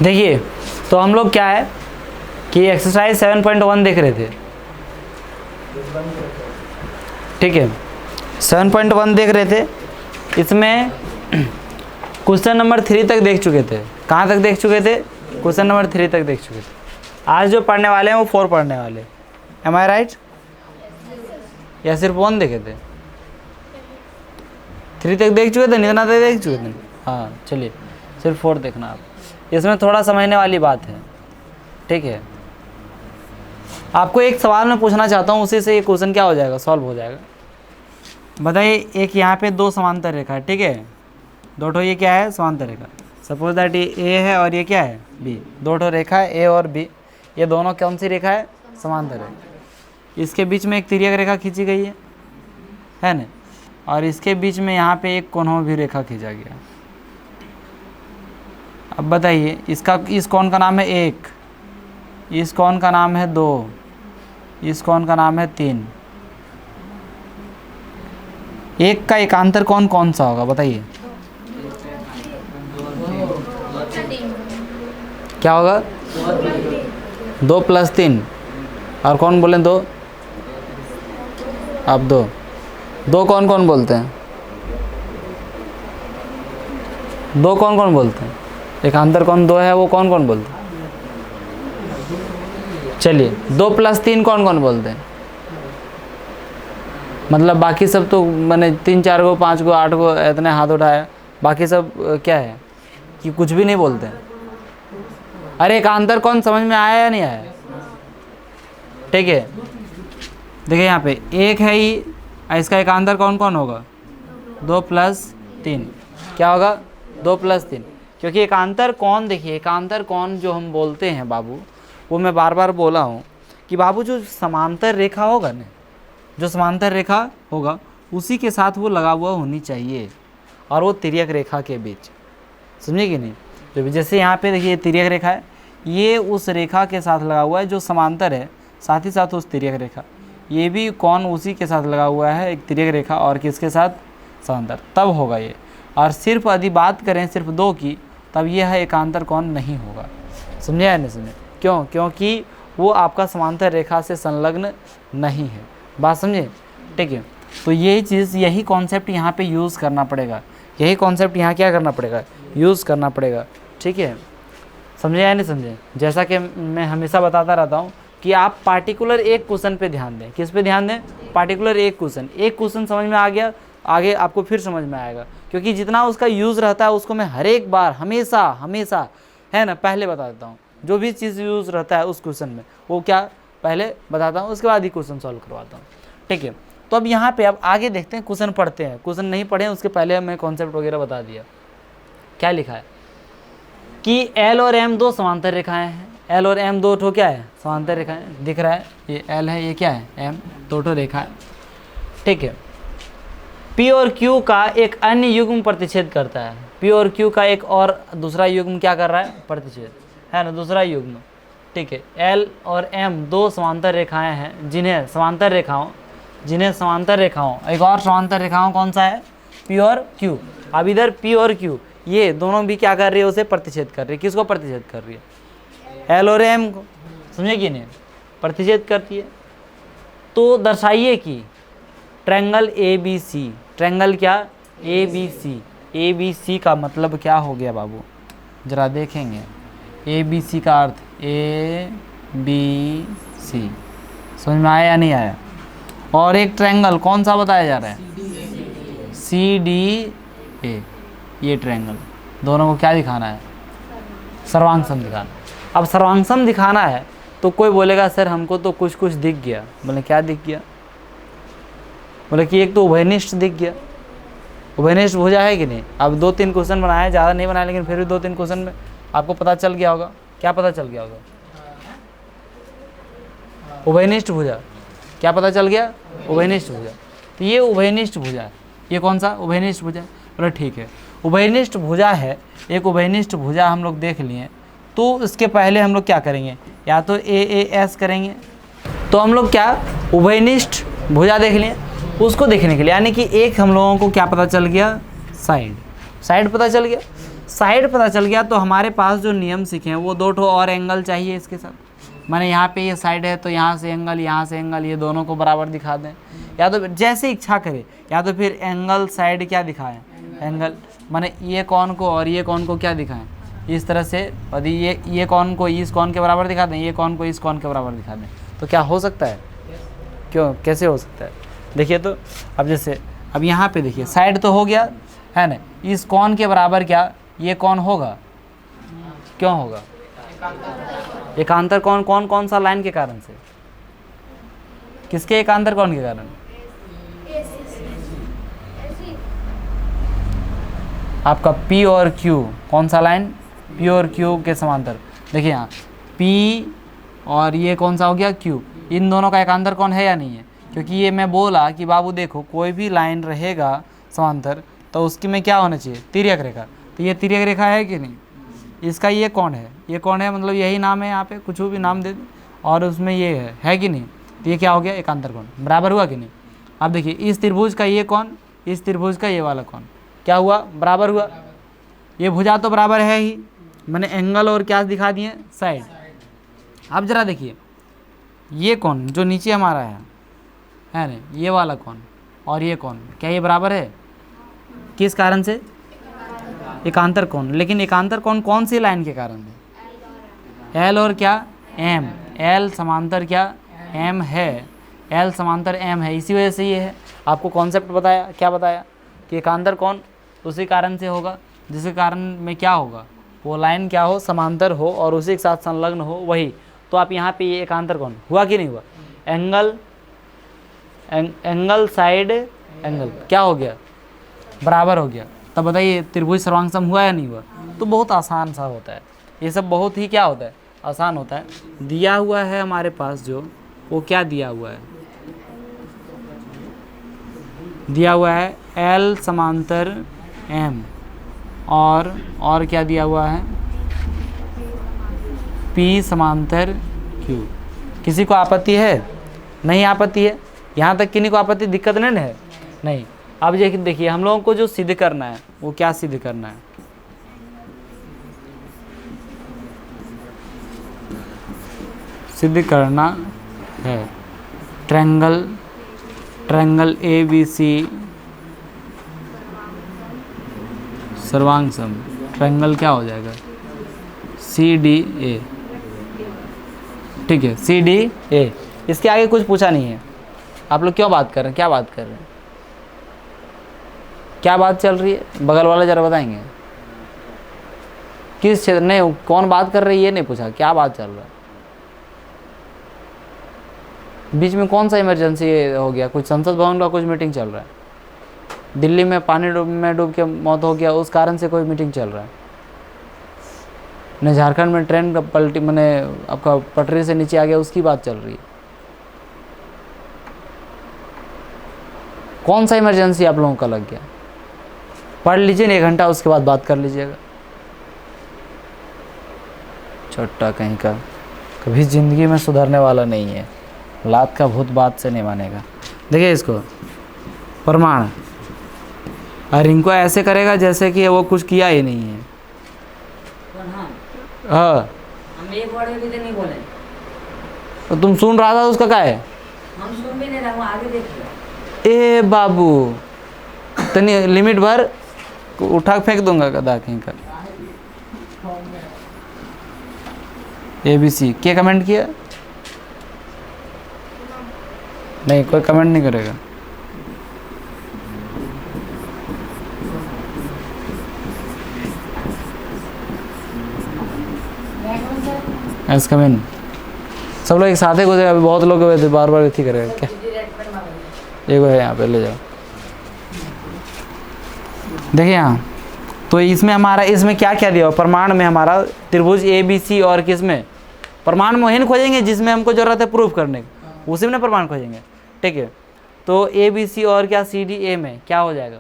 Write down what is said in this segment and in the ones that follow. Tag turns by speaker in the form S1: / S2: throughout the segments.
S1: देखिए तो हम लोग क्या है कि एक्सरसाइज 7.1 देख रहे थे, ठीक है 7.1 देख रहे थे। इसमें क्वेश्चन नंबर 3 तक देख चुके थे। कहाँ तक देख चुके थे? क्वेश्चन नंबर 3 तक देख चुके थे। आज जो पढ़ने वाले हैं वो 4 पढ़ने वाले। एम आई राइट? या सिर्फ 1 देखे थे? 3 तक देख चुके थे, इतना तक देख चुके थे? हाँ चलिए सिर्फ 4 देखना आप। इसमें थोड़ा समझने वाली बात है, ठीक है। आपको एक सवाल मैं पूछना चाहता हूँ, उसी से ये क्वेश्चन क्या हो जाएगा, सॉल्व हो जाएगा। बताइए, एक यहाँ पे 2 समांतर रेखा है, ठीक है, 2 ठो ये क्या है, समांतर रेखा। सपोज दैट ये ए है और ये क्या है, बी। 2 ठो रेखा है ए और बी, ये दोनों कौन सी रेखा है, समांतर है। इसके बीच में एक तिर्यक रेखा खींची गई है ना, और इसके बीच में यहाँ पे एक कोण भी रेखा खींचा गया। अब बताइए, इस कोण का नाम है 1, इस कोण का नाम है 2, इस कोण का नाम है 3। एक का एकांतर कोण कौन सा होगा बताइए? क्या होगा? 2 + 3। और कौन बोले 2? अब 2 कौन कौन बोलते हैं? 2 कौन कौन बोलते हैं? एकांतर कोण 2 है, वो कौन कौन बोलते हैं? चलिए 2 + 3 कौन कौन बोलते हैं? मतलब बाकी सब तो मैंने 3 4 को 5 को 8 को इतने हाथ उठाया, बाकी सब क्या है कि कुछ भी नहीं बोलते हैं। अरे एकांतर कोण समझ में आया या नहीं आया? ठीक है, देखिए यहाँ पे 1 है ही, इसका एकांतर कौन कौन होगा? 2 + 3। क्या होगा? 2 + 3। क्योंकि एकांतर कोण, देखिए एकांतर कोण जो हम बोलते हैं बाबू, वो मैं बार बार बोला हूँ कि बाबू जो समांतर रेखा होगा ना, जो समांतर रेखा होगा उसी के साथ वो लगा हुआ होनी चाहिए, और वो तिर्यक रेखा के बीच, समझे कि नहीं? तो जैसे यहाँ पे देखिए तिर्यक रेखा है, ये उस रेखा के साथ लगा हुआ है जो समांतर है, साथ ही साथ उस तिर्यक रेखा, ये भी कोण उसी के साथ लगा हुआ है, एक तिर्यक रेखा, और किसके साथ? समांतर, तब होगा ये। और सिर्फ यदि बात करें सिर्फ 2 की, तब यह एकांतर कोण नहीं होगा। समझे या नहीं समझे? क्यों? क्योंकि वो आपका समांतर रेखा से संलग्न नहीं है। बात समझे? ठीक है, तो यही चीज़, यही कॉन्सेप्ट यहाँ पे यूज़ करना पड़ेगा, यही कॉन्सेप्ट यहाँ क्या करना पड़ेगा, यूज़ करना पड़ेगा। ठीक है, समझे या नहीं समझे? जैसा कि मैं हमेशा बताता रहता हूँ कि आप पार्टिकुलर एक क्वेश्चन पे ध्यान दें। किस पे ध्यान दें? पार्टिकुलर एक क्वेश्चन समझ में आ गया, आगे आपको फिर समझ में आएगा, क्योंकि जितना उसका यूज़ रहता है उसको मैं हर एक बार हमेशा है ना पहले बता देता हूँ। जो भी चीज़ यूज़ रहता है उस क्वेश्चन में, वो क्या पहले बताता हूँ, उसके बाद ही क्वेश्चन सॉल्व करवाता हूँ। ठीक है, तो अब यहाँ पे अब आगे देखते हैं, क्वेश्चन पढ़ते हैं। क्वेश्चन नहीं पढ़े उसके पहले मैं कॉन्सेप्ट वगैरह बता दिया। क्या लिखा है कि L और M 2 समांतर रेखाएं हैं। L और M 2 ठो क्या है? समांतर रेखाएं। दिख रहा है, ये L है, ये क्या है? M, 2 ठो रेखा है। ठीक है, P और Q का एक अन्य युग्म प्रतिच्छेद करता है। P और Q का एक और दूसरा युग्म क्या कर रहा है? प्रतिच्छेद, है ना, दूसरा युग्म। ठीक है, L और M 2 समांतर रेखाएं हैं, जिन्हें समांतर रेखाओं एक और समांतर रेखाओं कौन सा है? P और Q। अब इधर P और Q ये दोनों भी क्या कर रही है? उसे प्रतिच्छेद कर रही है। किसको प्रतिच्छेद कर रही है? L और M को। समझे कि नहीं? प्रतिच्छेद करती है। तो दर्शाइए कि ट्रायंगल ABC, ट्रायंगल क्या? ABC, ABC का मतलब क्या हो गया बाबू? जरा देखेंगे। ABC का अर्थ ABC, समझ में आया या नहीं आया? और एक ट्रायंगल कौन सा बताया जा रहा है? CDA। ये ट्रायंगल, दोनों को क्या दिखाना है? सर्वांग-सम दिखाना। अब सर्वांग-सम दिखाना है तो कोई बोलेगा सर हमको तो कुछ कुछ दिख गया। बोले क्या दिख गया? बोले कि एक तो उभयनिष्ठ दिख गया। उभयनिष्ठ भुजा है कि नहीं? अब 2-3 क्वेश्चन बनाए, ज़्यादा नहीं बनाए, लेकिन फिर भी 2-3 क्वेश्चन में आपको पता चल गया होगा। क्या पता चल गया होगा? उभयनिष्ठ भुजा। क्या पता चल गया? उभयनिष्ठ भुजा। तो ये उभयनिष्ठ भुजा है। ये कौन सा? उभयनिष्ठ भुजा। बोले ठीक है, उभयनिष्ठ भुजा है, एक उभयनिष्ठ भुजा हम लोग देख लिए। तो इसके पहले हम लोग क्या करेंगे? या तो AAS करेंगे। तो हम लोग क्या उभयनिष्ठ भुजा देख लिए, उसको देखने के लिए, यानी कि एक हम लोगों को क्या पता चल गया? साइड पता चल गया। साइड पता चल गया तो हमारे पास जो नियम सीखे हैं वो 2 ठो और एंगल चाहिए इसके साथ। मैंने यहाँ पे ये साइड है तो यहाँ से एंगल, यहाँ से एंगल, ये दोनों को बराबर दिखा दें, या तो जैसे इच्छा करे, या तो फिर एंगल साइड क्या दिखाएं, एंगल माने ये कौन को और ये कौन को क्या दिखाएं, इस तरह से। यदि ये कौन को इस कौन के बराबर दिखा दें, ये कौन को इस कौन के बराबर दिखा दें, तो क्या हो सकता है? क्यों, कैसे हो सकता है? देखिए तो अब जैसे अब यहाँ पे देखिए साइड तो हो गया है ना, इस कौन के बराबर क्या ये कौन होगा? क्यों होगा? एकांतर कौन कौन कौन सा लाइन के कारण से? किसके एकांतर कौन के कारण? आपका P और Q, कौन सा लाइन? P और Q के समांतर। देखिए यहाँ P और ये कौन सा हो गया? Q। इन दोनों का एकांतर कौन है या नहीं है? क्योंकि ये मैं बोला कि बाबू देखो कोई भी लाइन रहेगा समांतर तो उसकी में क्या होना चाहिए? तिर्यक रेखा। तो ये तिर्यक रेखा है कि नहीं? इसका ये कौन है? ये कौन है मतलब यही नाम है, यहाँ पे कुछ भी नाम दे दें, और उसमें ये है कि नहीं? तो ये क्या हो गया? एकांतर कोण। बराबर हुआ कि नहीं? अब देखिए इस त्रिभुज का ये कौन, इस त्रिभुज का ये वाला कौन, क्या हुआ? बराबर हुआ। ये भुजा तो बराबर है ही, मैंने एंगल और क्या दिखा दिए? साइड। अब जरा देखिए ये कौन जो नीचे हमारा है ना, ये वाला कौन और ये कौन, क्या ये बराबर है? किस कारण से? एकांतर कोण। लेकिन एकांतर कोण कौन सी लाइन के कारण है? एल और क्या? एम। एल समांतर क्या? एम है। एल समांतर एम है, इसी वजह से ये है। आपको कॉन्सेप्ट बताया, क्या बताया कि एकांतर कोण उसी कारण से होगा जिसके कारण में क्या होगा, वो लाइन क्या हो? समांतर हो और उसी के साथ संलग्न हो, वही। तो आप यहाँ पे ये एकांतर कोण हुआ कि नहीं हुआ? एंगल साइड एंगल क्या हो गया? बराबर हो गया। तब बताइए त्रिभुज सर्वांग सम हुआ या नहीं हुआ? तो बहुत आसान सा होता है ये सब, बहुत ही क्या होता है? आसान होता है। दिया हुआ है हमारे पास जो, वो क्या दिया हुआ है? दिया हुआ है L समांतर M, और क्या दिया हुआ है? P समांतर Q। किसी को आपत्ति है? नहीं आपत्ति है। यहाँ तक किन्हीं को आपत्ति, दिक्कत नहीं है? नहीं। अब देखिए हम लोगों को जो सिद्ध करना है वो क्या सिद्ध करना है? सिद्ध करना है ट्रायंगल ABC सर्वांग सम। ट्रायंगल क्या हो जाएगा? CDA। ठीक है, CDA। इसके आगे कुछ पूछा नहीं है। आप लोग क्यों बात कर रहे हैं? क्या बात कर रहे हैं? क्या बात चल रही है? बगल वाले जरा बताएंगे किस क्षेत्र में कौन बात कर रही है? ये नहीं पूछा, क्या बात चल रहा है? बीच में कौन सा इमरजेंसी हो गया? कुछ संसद भवन का कुछ मीटिंग चल रहा है, दिल्ली में पानी में डूब के मौत हो गया उस कारण से कोई मीटिंग चल रहा है, न झारखंड में ट्रेन पलटी मैंने आपका पटरी से नीचे आ गया उसकी बात चल रही है। कौन सा इमरजेंसी आप लोगों का लग गया? पढ़ लीजिए 1 घंटा, उसके बाद बात कर लीजिएगा। छोटा कहीं का, कभी ज़िंदगी में सुधरने वाला नहीं है। लात का भूत बात से नहीं मानेगा। देखिए इसको प्रमाण, और इनको ऐसे करेगा जैसे कि वो कुछ किया ही नहीं है। हाँ,
S2: हम एक वर्ड भी तो नहीं बोले।
S1: तो तुम सुन रहा था उसका क्या है?
S2: हम सुन भी नहीं रहे, आगे देखिए।
S1: ए बाबू तनी लिमिट भर, उठा फेंक दूंगा गदा कहीं का। ABC क्या कमेंट किया? नहीं, कोई कमेंट नहीं करेगा। एस कमेंट सब लोग एक साथ ही गुजरे। अभी बहुत लोग बार बार इतनी करेगा क्या? एगो है यहाँ पे, ले जाओ। देखिए यहाँ तो इसमें हमारा, इसमें क्या क्या दिया हुआ? प्रमाण में हमारा त्रिभुज ABC, और किस में? प्रमाण में वही खोजेंगे जिसमें हमको जरूरत है प्रूफ करने की, उसी में प्रमाण खोजेंगे। ठीक है, तो ABC और क्या CDA में क्या हो जाएगा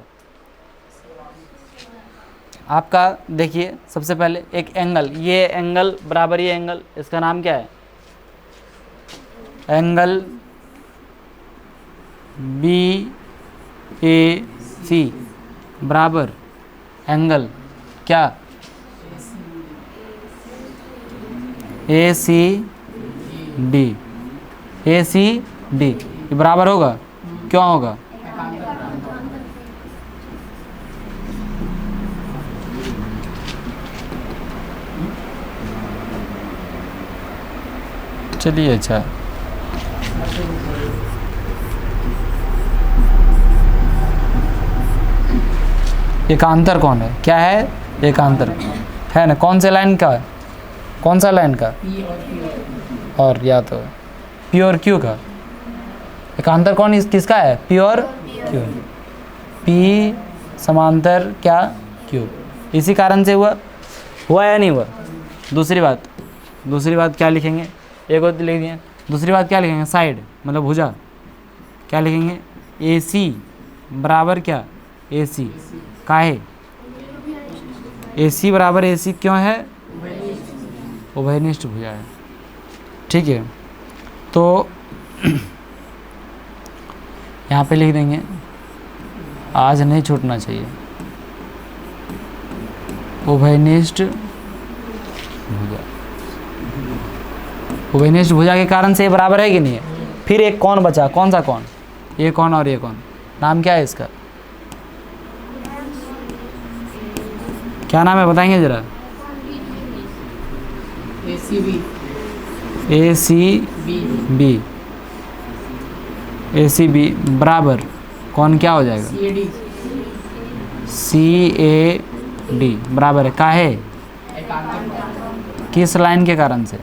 S1: आपका? देखिए सबसे पहले एक एंगल, ये एंगल बराबर ये एंगल, इसका नाम क्या है? एंगल BAC बराबर एंगल क्या? ACD, ACD ये बराबर होगा, क्यों होगा? चलिए अच्छा, एकांतर कौन है? क्या है? एकांतर है ना? कौन से लाइन का? कौन सा लाइन का? और या तो P और Q का। एकांतर कौन किसका है? P और Q। P समांतर क्या? Q। इसी कारण से हुआ या नहीं हुआ? दूसरी बात क्या लिखेंगे? एक और लिख दिए। दूसरी बात क्या लिखेंगे? साइड मतलब भुजा। क्या लिखेंगे? AC बराबर क्या? AC का है? AC बराबर AC क्यों है? उभयनिष्ठ भुजा है। ठीक है, तो यहाँ पे लिख देंगे, आज नहीं छूटना चाहिए, उभयनिष्ठ भुजा। उभयनिष्ठ भुजा के कारण से ये बराबर है कि नहीं है? फिर एक कौन बचा? कौन सा कौन? ये कौन और ये कौन? नाम क्या है इसका? क्या नाम है बताएंगे जरा? ACB बराबर कौन क्या हो जाएगा? CAD बराबर है का है? किस लाइन के कारण से?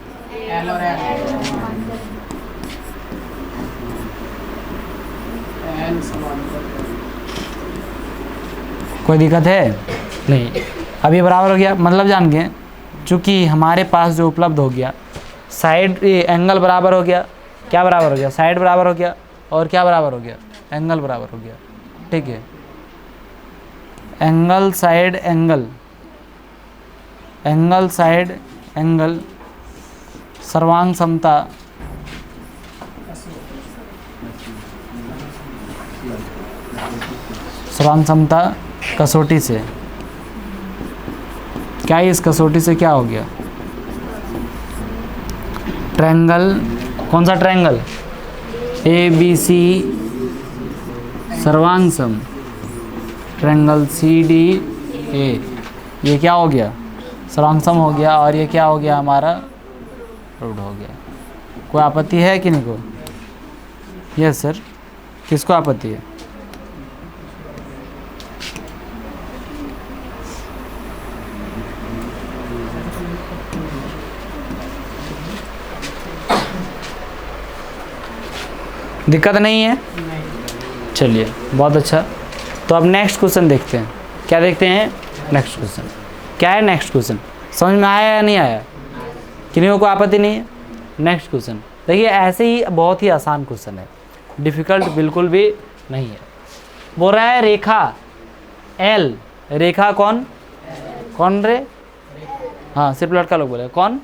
S1: कोई दिक्कत है? नहीं। अब ये बराबर हो गया, मतलब जान गए, चूँकि हमारे पास जो उपलब्ध हो गया साइड एंगल बराबर हो गया। क्या बराबर हो गया? साइड बराबर हो गया। और क्या बराबर हो गया? एंगल बराबर हो गया। ठीक है, angle side angle, angle side angle, सर्वांग समता, सर्वांग समता कसौटी से। क्या इस कसौटी से क्या हो गया? ट्रायंगल, कौन सा ट्रायंगल? ABC सर्वांग सम, ट्रायंगल CDA, ये क्या हो गया? सर्वांग सम हो गया। और ये क्या हो गया? हमारा रूट हो गया। कोई आपत्ति है कि नहीं को? यस सर, किसको आपत्ति है? दिक्कत नहीं है? चलिए बहुत अच्छा। तो अब नेक्स्ट क्वेश्चन देखते हैं। क्या देखते हैं? Next question. क्या है नेक्स्ट क्वेश्चन? समझ में आया या नहीं आया? किन्हीं को आपत्ति नहीं है? नेक्स्ट क्वेश्चन देखिए, ऐसे ही बहुत ही आसान क्वेश्चन है, डिफ़िकल्ट बिल्कुल भी नहीं है। बोल रहा है रेखा L, रेखा कौन? कौन रे? हाँ, सिर्फ लड़का लोग बोले कौन?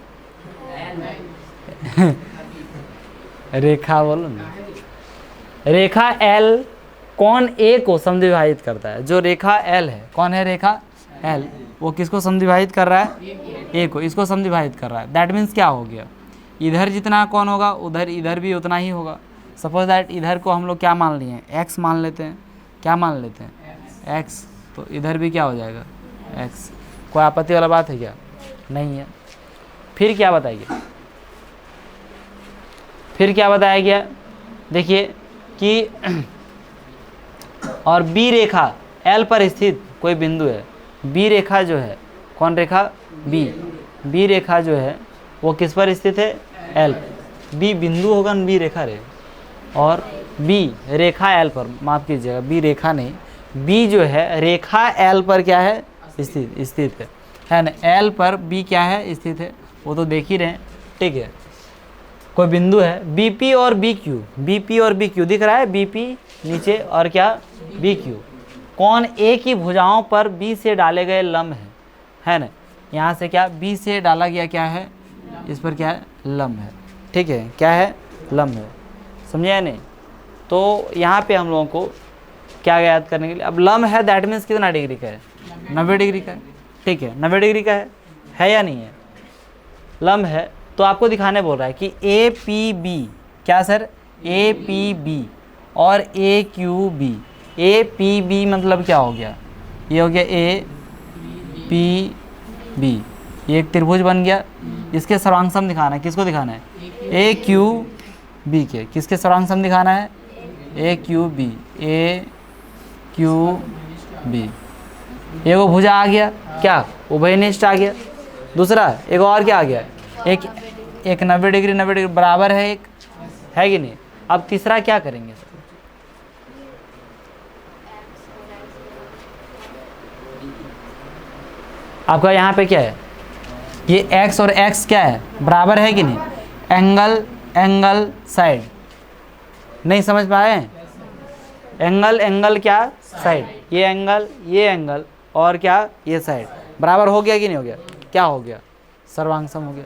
S1: रेखा बोलो ना। रेखा L कौन A को समद्विभाजित करता है? जो रेखा L है, कौन है रेखा L? वो किसको समद्विभाजित कर रहा है? A को। इसको समद्विभाजित कर रहा है। दैट मीन्स क्या हो गया? इधर जितना कौन होगा उधर इधर भी उतना ही होगा। सपोज दैट इधर को हम लोग क्या मान लिए हैं? X मान लेते हैं। क्या मान लेते हैं? X। तो इधर भी क्या हो जाएगा? X। कोई आपत्ति वाला बात है क्या? नहीं है। फिर क्या बताइए? फिर क्या बताया गया? देखिए कि और B रेखा L पर स्थित कोई बिंदु है। B रेखा जो है, कौन रेखा? B रेखा जो है वो किस पर स्थित है? L। B बिंदु होगा न, B रेखा रे। और B रेखा L पर, माफ़ कीजिएगा, B रेखा नहीं, B जो है रेखा L पर क्या है? स्थित है ना? L पर B क्या है? स्थित है। वो तो देख ही रहे हैं। ठीक है, कोई बिंदु है BP और BQ, BP और BQ दिख रहा है, BP नीचे और क्या? BQ। कौन A की भुजाओं पर B से डाले गए लंब है ना? यहाँ से क्या B से डाला गया क्या है? इस पर क्या है? लंब है। ठीक है, क्या है? लंब है। समझे या नहीं? तो यहाँ पे हम लोगों को क्या याद करने के लिए, अब लंब है दैट मीन्स कितना डिग्री का है? 90 डिग्री का है। ठीक है, 90 डिग्री का है या नहीं है? लंब है तो आपको दिखाने बोल रहा है कि ए पी बी, क्या सर, ए पी बी और A Q B. A P B मतलब क्या हो गया, ये हो गया ए पी बी, ये एक त्रिभुज बन गया। इसके सर्वांग सम दिखाना है, किसको दिखाना है, ए क्यू बी के। किसके सर्वांग सम दिखाना है, ए क्यू बी, ए क्यू बी। एक भुजा आ गया, क्या, उभयनिष्ठ आ गया। दूसरा एक और क्या आ गया, एक 90 डिग्री 90 डिग्री बराबर है, एक है कि नहीं। अब तीसरा क्या करेंगे सर, आपका यहाँ पे क्या है, ये x और x क्या है, बराबर है कि नहीं। एंगल एंगल साइड, नहीं समझ पाए, एंगल एंगल क्या, साइड, ये एंगल और क्या, ये साइड बराबर हो गया कि नहीं हो गया, क्या हो गया, सर्वांग सम हो गया,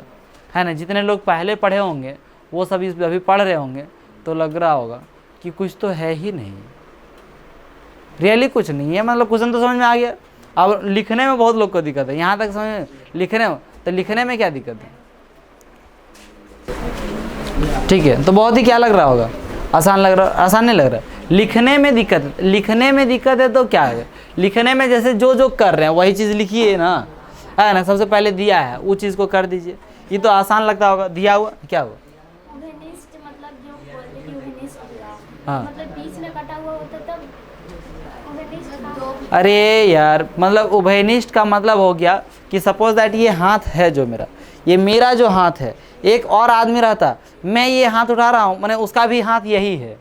S1: है ना। जितने लोग पहले पढ़े होंगे वो सभी अभी पढ़ रहे होंगे, तो लग रहा होगा कि कुछ तो है ही नहीं, रियली कुछ नहीं है, मतलब क्वेश्चन तो समझ में आ गया। अब लिखने में बहुत लोग को दिक्कत है, यहाँ तक समझ में, लिखने में, तो लिखने में क्या दिक्कत है, ठीक है। तो बहुत ही क्या लग रहा होगा, आसान लग रहा, आसान नहीं लग रहा, लिखने में दिक्कत है। लिखने में दिक्कत है तो क्या है, लिखने में जैसे जो कर रहे हैं वही चीज़ लिखिए ना, है ना। सबसे पहले दिया है वो चीज़ को कर दीजिए, ये तो आसान लगता होगा। दिया हुआ क्या हुआ,
S3: मतलब जो पॉजिटिव
S1: हाँ,
S3: मतलब बीच में कटा हुआ होता तब
S1: अरे यार, मतलब उभयनिष्ठ का मतलब हो गया कि सपोज दैट ये हाथ है जो मेरा, ये मेरा जो हाथ है, एक और आदमी रहता, मैं ये हाथ उठा रहा हूँ, मैंने उसका भी हाथ यही है,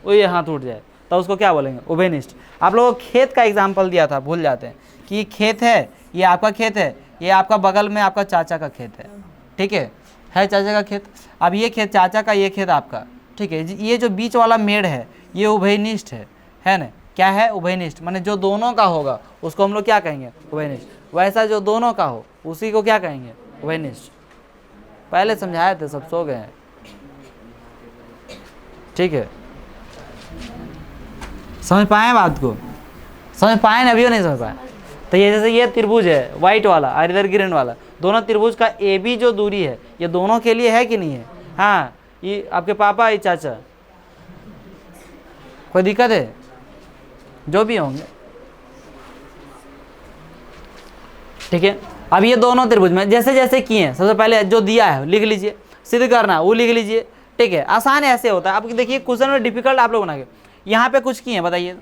S1: वो ये हाथ उठ जाए तो उसको क्या बोलेंगे, उभयनिष्ठ। आप लोगों को खेत का एग्जाम्पल दिया था, भूल जाते हैं कि ये खेत है, ये आपका खेत है, ये आपका बगल में आपका चाचा का खेत है, ठीक है चाचा का खेत। अब ये खेत चाचा का, ये खेत आपका, ठीक है। ये जो बीच वाला मेड़ है ये उभयनिष्ठ है ना, क्या है, उभयनिष्ठ, माने जो दोनों का होगा उसको हम लोग क्या कहेंगे, उभयनिष्ठ। वैसा जो दोनों का हो उसी को क्या कहेंगे, उभयनिष्ठ। पहले समझाए थे, सब सो गए हैं, ठीक है। समझ पाए बात को, समझ पाए ना, अभी नहीं समझ पाए। तो ये जैसे ये त्रिभुज है वाइट वाला और इधर ग्रीन वाला, दोनों त्रिभुज का ए बी जो दूरी है ये दोनों के लिए है कि नहीं है, हाँ। ये आपके पापा, ये चाचा, कोई दिक्कत है, जो भी होंगे, ठीक है। अब ये दोनों त्रिभुज में जैसे जैसे किए हैं, सबसे पहले जो दिया है लिख लीजिए, सिद्ध करना वो लिख लीजिए, ठीक है। आसान ऐसे होता है। अब देखिए क्वेश्चन में डिफिकल्ट आप लोग बनाएंगे, यहाँ पे कुछ किए हैं बताइए,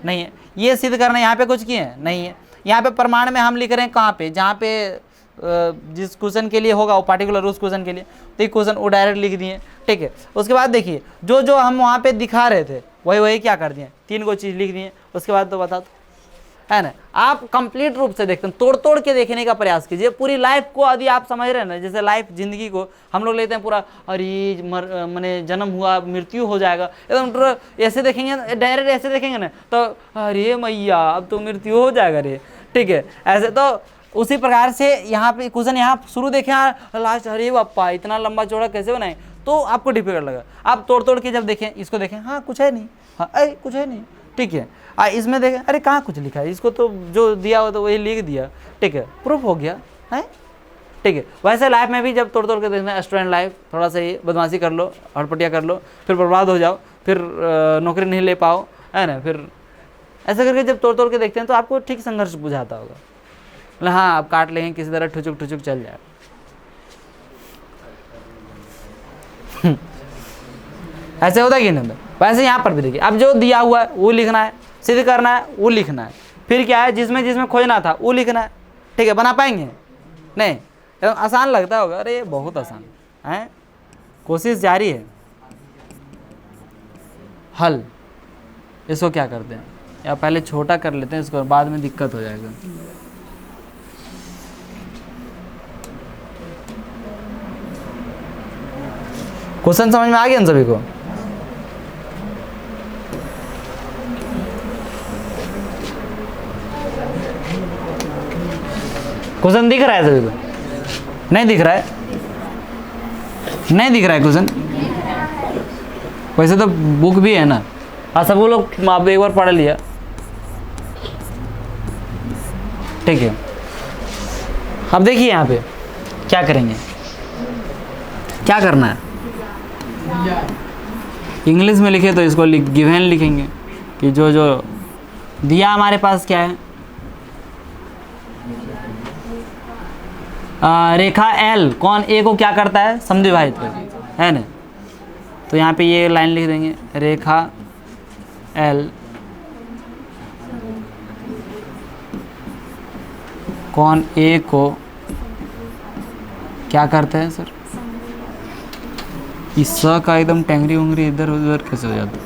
S1: नहीं है। ये सिद्ध करना, यहाँ पे कुछ किए हैं, नहीं है। यहाँ पे प्रमाण में हम लिख रहे हैं कहाँ पे, जहाँ पे जिस क्वेश्चन के लिए होगा वो पार्टिकुलर उस क्वेश्चन के लिए, तो ये क्वेश्चन वो डायरेक्ट लिख दिए, ठीक है। उसके बाद देखिए जो हम वहाँ पे दिखा रहे थे वही क्या कर दिए, 3 को चीज़ लिख दिए। उसके बाद तो बता दो, है ना। आप कंप्लीट रूप से देखते हैं, तोड़ के देखने का प्रयास कीजिए। पूरी लाइफ को यदि आप समझ रहे हैं ना, जैसे लाइफ जिंदगी को हम लोग लेते हैं पूरा, अरे मैंने जन्म हुआ मृत्यु हो जाएगा, एकदम ऐसे देखेंगे, डायरेक्ट ऐसे देखेंगे ना तो अरे मैया अब तो मृत्यु हो जाएगा रे, ठीक है। ऐसे तो उसी प्रकार से यहाँ पे क्वेश्चन यहाँ शुरू देखें लास्ट, अरे बापा इतना लंबा चौड़ा कैसे बनाए, तो आपको डिफिकल्ट लगा। आप तोड़ के जब देखें, इसको देखें, हाँ कुछ है नहीं, हाँ अरे कुछ है नहीं, ठीक है। इसमें देखें, अरे कहाँ कुछ लिखा है, इसको तो जो दिया हो तो वही लिख दिया, ठीक है, प्रूफ हो गया है, ठीक है। वैसे लाइफ में भी जब तोड़ के देखना है, स्टूडेंट लाइफ थोड़ा सा ही बदमाशी कर लो, हड़पटिया कर लो, फिर बर्बाद हो जाओ, फिर नौकरी नहीं ले पाओ, है ना। फिर ऐसा करके जब तोड़ के देखते हैं तो आपको ठीक संघर्ष बुझाता होगा, मतलब हाँ आप काट लेंगे किसी तरह, ठुचुक चल जाए। ऐसे होता है कि नहीं, वैसे यहाँ पर भी देखिए, अब जो दिया हुआ है वो लिखना है, सिद्ध करना है वो लिखना है, फिर क्या है जिसमें खोजना था वो लिखना है, ठीक है। बना पाएंगे नहीं, एकदम आसान लगता होगा, अरे ये बहुत आसान है, कोशिश जारी है। हल, इसको क्या करते हैं, या पहले छोटा कर लेते हैं, इसको बाद में दिक्कत हो जाएगा। क्वेश्चन समझ में आ गया इन सभी को, क्वेश्चन दिख रहा है सभी को, नहीं दिख रहा है, नहीं दिख रहा है क्वेश्चन। वैसे तो बुक भी है ना, हाँ सब वो लोग आप एक बार पढ़ लिया, ठीक है। अब देखिए यहाँ पे क्या करेंगे, क्या करना है? इंग्लिश में लिखे तो इसको गिवन लिखेंगे कि जो जो दिया हमारे पास क्या है, रेखा एल कौन ए को क्या करता है, समद्विभाजित है ना। तो यहाँ पे ये लाइन लिख देंगे, रेखा एल कौन ए को क्या करता है सर। इस स का एकदम टेंगरी उंगरी इधर उधर कैसे हो जाता है।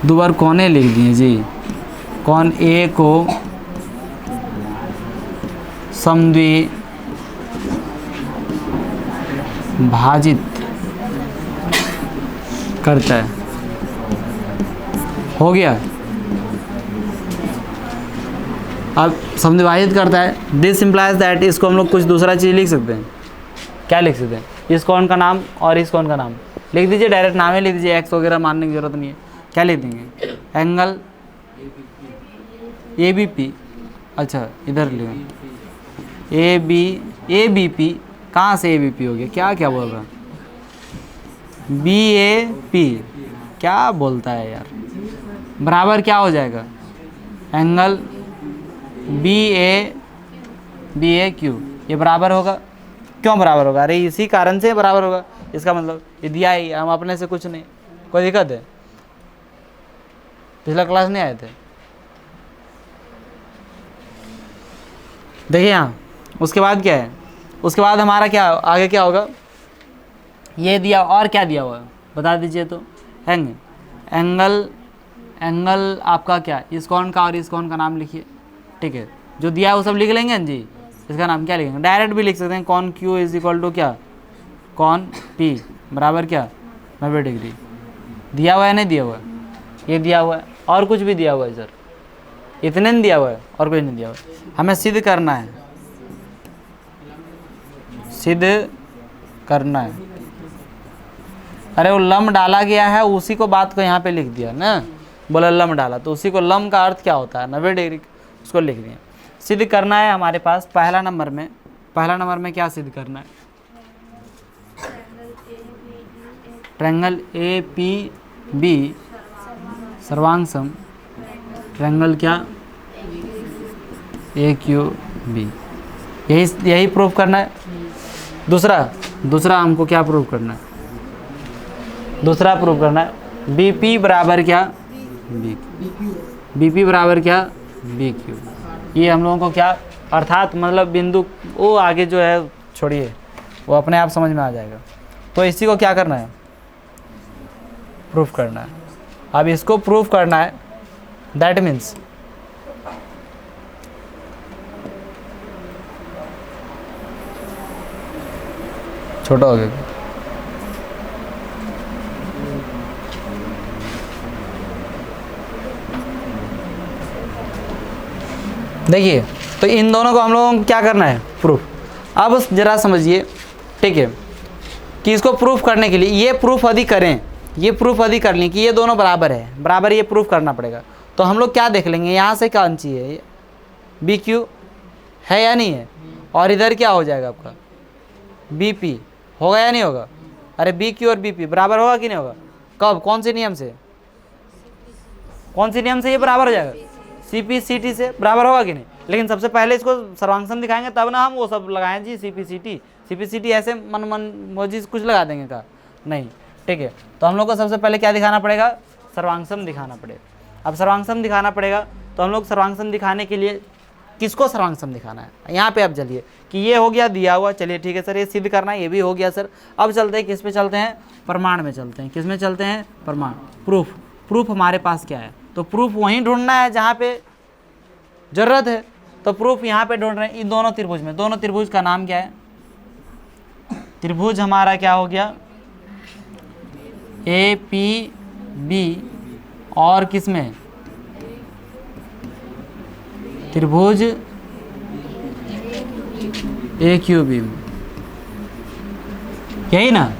S1: दो बार कौने लिख दिए जी। कौन ए को समद्विभाजित करता है। हो गया। अब समद्विभाजित करता है, दिस इम्प्लाइज दैट, इसको हम लोग कुछ दूसरा चीज़ लिख सकते हैं। क्या लिख सकते हैं? इस कौन का नाम और इस कौन का नाम लिख दीजिए, डायरेक्ट नाम ही लिख दीजिए, एक्स वगैरह मानने की जरूरत नहीं है। क्या लिख देंगे? एंगल ए बी पी, अच्छा इधर लिखें ए बी पी, कहाँ से ए बी पी हो गया? क्या क्या बोल रहा है? बी ए पी क्या बोलता है यार, बराबर क्या हो जाएगा? एंगल बी ए क्यू, ये बराबर होगा। क्यों बराबर होगा? अरे इसी कारण से बराबर होगा। इसका मतलब ये दिया ही, हम अपने से कुछ नहीं। कोई दिक्कत है? पिछला क्लास नहीं आए थे? देखिए यहाँ उसके बाद क्या है, उसके बाद हमारा क्या आगे क्या होगा? ये दिया और क्या दिया हुआ है बता दीजिए तो। एंगल आपका क्या, इस कौन का और इस कौन का नाम लिखिए, ठीक है। जो दिया है वो सब लिख लेंगे जी। इसका नाम क्या लिखेंगे? डायरेक्ट भी लिख सकते हैं, कौन क्यू इज इक्वल टू क्या, कौन पी बराबर क्या 90 डिग्री। दिया हुआ है नहीं दिया हुआ है? ये दिया हुआ है और कुछ भी दिया हुआ है सर? इतने नहीं दिया हुआ है और कुछ नहीं दिया हुआ है। हमें सिद्ध करना है, सिद्ध करना है। अरे वो लम डाला गया है, उसी को बात को यहाँ पे लिख दिया ना, बोला लम डाला तो उसी को, लम का अर्थ क्या होता है 90 डिग्री, उसको लिख दिया। सिद्ध करना है हमारे पास पहला नंबर में क्या सिद्ध करना है? ट्रायंगल ए पी बी सर्वांग सम ट्रायंगल क्या ए क्यू बी, यही प्रूफ करना है। दूसरा हमको क्या प्रूफ करना है? दूसरा प्रूफ करना है बी पी बराबर क्या बी पी बराबर क्या बी क्यू। ये हम लोगों को क्या अर्थात मतलब बिंदु वो आगे जो है छोड़िए, वो अपने आप समझ में आ जाएगा। तो इसी को क्या करना है? प्रूफ करना है। अब इसको प्रूफ करना है, दैट मीन्स छोटा हो गया। देखिए तो इन दोनों को हम लोगों को क्या करना है? प्रूफ। अब जरा समझिए, ठीक है, कि इसको प्रूफ करने के लिए ये प्रूफ यदि करें, ये प्रूफ यदि कर लें कि ये दोनों बराबर है, बराबर ये प्रूफ करना पड़ेगा। तो हम लोग क्या देख लेंगे, यहाँ से कौन सी है, बी क्यू है या नहीं है, और इधर क्या हो जाएगा आपका बी पी, होगा या नहीं होगा? अरे बी क्यू और बी पी बराबर होगा कि नहीं होगा? कब, कौन से नियम से, कौन से नियम से ये बराबर हो जाएगा? सी पी सी टी से बराबर होगा कि नहीं? लेकिन सबसे पहले इसको सर्वांग दिखाएंगे तब ना हम वो सब लगाएं जी, सी पी सी टी ऐसे मन मौजी कुछ लगा देंगे का नहीं, ठीक है। तो हम लोग को सबसे पहले क्या दिखाना पड़ेगा? सर्वांग दिखाना पड़ेगा। अब सर्वांग दिखाना पड़ेगा तो हम लोग सर्वांग दिखाने के लिए किसको सर्वांग दिखाना है? यहाँ पे अब चलिए कि ये हो गया दिया हुआ, चलिए ठीक है सर, ये सिद्ध करना है, ये भी हो गया सर। अब चलते हैं किस पे चलते हैं? प्रमाण में चलते हैं। किस में चलते हैं? प्रमाण, प्रूफ हमारे पास क्या है? तो प्रूफ वहीं ढूंढना है जहाँ पे जरूरत है। तो प्रूफ यहाँ पे ढूंढ रहे हैं इन दोनों त्रिभुज में। दोनों त्रिभुज का नाम क्या है? त्रिभुज हमारा क्या हो गया? ए पी बी और किस में? त्रिभुज ए क्यू बी में, यही ना,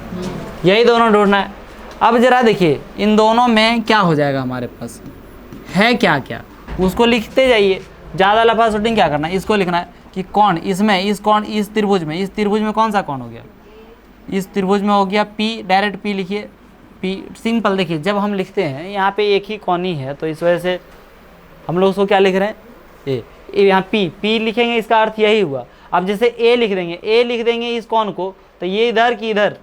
S1: यही दोनों ढूंढना है। अब जरा देखिए इन दोनों में क्या हो जाएगा हमारे पास है क्या क्या, उसको लिखते जाइए। ज़्यादा लफा शूटिंग क्या करना है, इसको लिखना है कि कौन इसमें, इस त्रिभुज में कौन सा कौन हो गया, इस त्रिभुज में हो गया पी, डायरेक्ट पी लिखिए, पी सिंपल। देखिए जब हम लिखते हैं यहाँ पे एक ही कौन ही है तो इस वजह से हम लोग उसको क्या लिख रहे हैं, ए यहाँ पी लिखेंगे, इसका अर्थ यही हुआ। अब जैसे ए लिख देंगे इस कौन को, तो ये इधर की इधर,